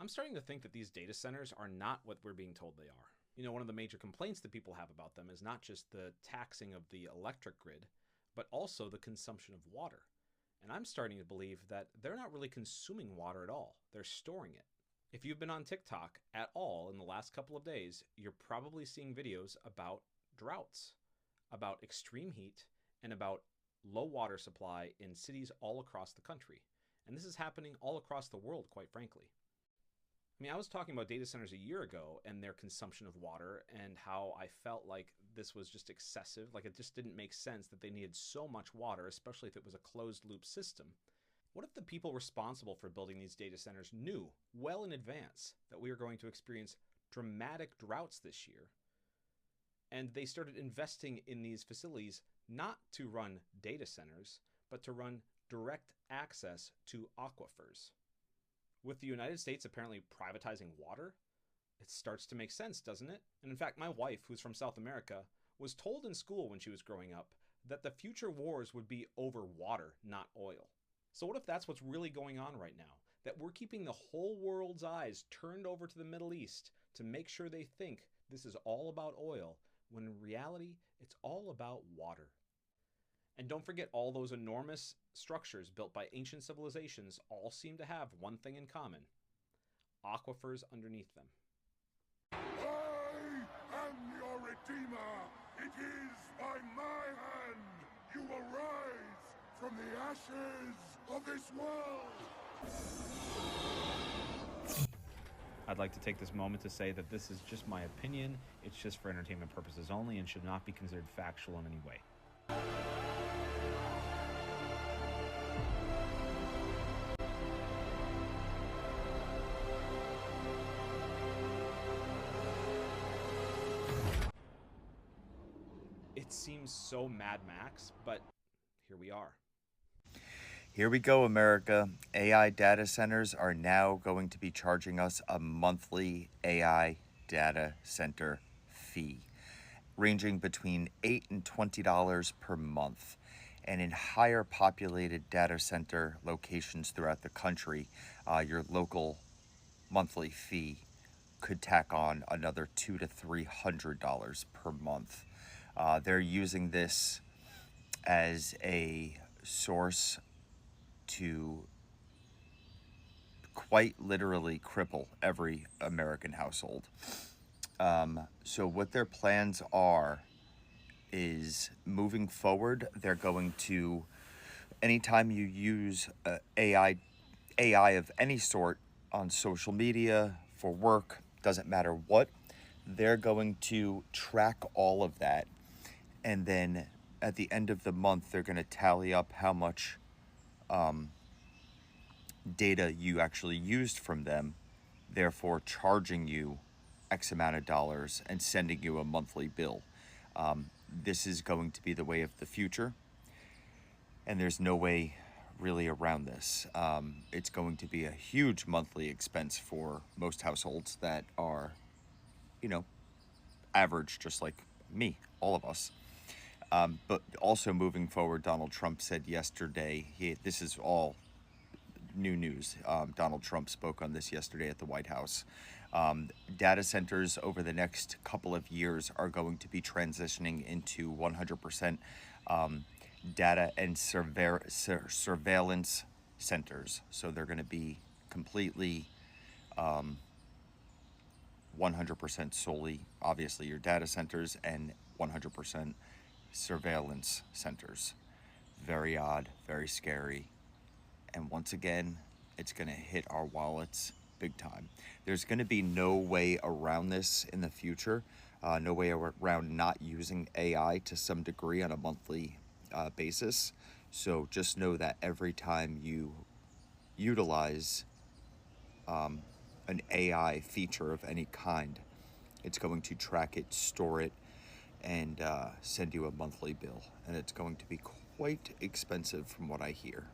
I'm starting to think that these data centers are not what we're being told they are. One of the major complaints that people have about them is not just the taxing of the electric grid, but also the consumption of water. And I'm starting to believe that they're not really consuming water at all. They're storing it. If you've been on TikTok at all in the last couple of days, you're probably seeing videos about droughts, about extreme heat, and about low water supply in cities all across the country. And this is happening all across the world, quite frankly. I was talking about data centers a year ago and their consumption of water and how I felt like this was just excessive. Like it just didn't make sense that they needed so much water, especially if it was a closed loop system. What if the people responsible for building these data centers knew well in advance that we were going to experience dramatic droughts this year? And they started investing in these facilities not to run data centers, but to run direct access to aquifers. With the United States apparently privatizing water, it starts to make sense, doesn't it? And in fact, my wife, who's from South America, was told in school when she was growing up that the future wars would be over water, not oil. So what if that's what's really going on right now? That we're keeping the whole world's eyes turned over to the Middle East to make sure they think this is all about oil, when in reality, it's all about water. And don't forget, all those enormous structures built by ancient civilizations all seem to have one thing in common: aquifers underneath them. I am your Redeemer. It is by my hand you will rise from the ashes of this world. I'd like to take this moment to say that this is just my opinion. It's just for entertainment purposes only and should not be considered factual in any way. It seems so Mad Max, but here we are. Here we go, America. AI data centers are now going to be charging us a monthly AI data center fee, ranging between $8 and $20 per month. And in higher populated data center locations throughout the country, your local monthly fee could tack on another $200 to $300 per month. They're using this as a source to quite literally cripple every American household. So what their plans are is, moving forward, they're going to, anytime you use AI of any sort on social media, for work, doesn't matter what, they're going to track all of that. And then at the end of the month, they're going to tally up how much data you actually used from them, therefore charging you X amount of dollars and sending you a monthly bill. This is going to be the way of the future, and there's no way really around this. It's going to be a huge monthly expense for most households that are, average, just like me, all of us. But also moving forward, Donald Trump said yesterday, this is all new news. Donald Trump spoke on this yesterday at the White House. Data centers over the next couple of years are going to be transitioning into 100% data and surveillance centers. So they're going to be completely 100% solely, obviously, your data centers, and 100% surveillance centers. Very odd, very scary. And once again, it's going to hit our wallets big time. There's going to be no way around this in the future, no way around not using AI to some degree on a monthly basis. So just know that every time you utilize an AI feature of any kind, it's going to track it, store it, and send you a monthly bill. And it's going to be quite expensive from what I hear.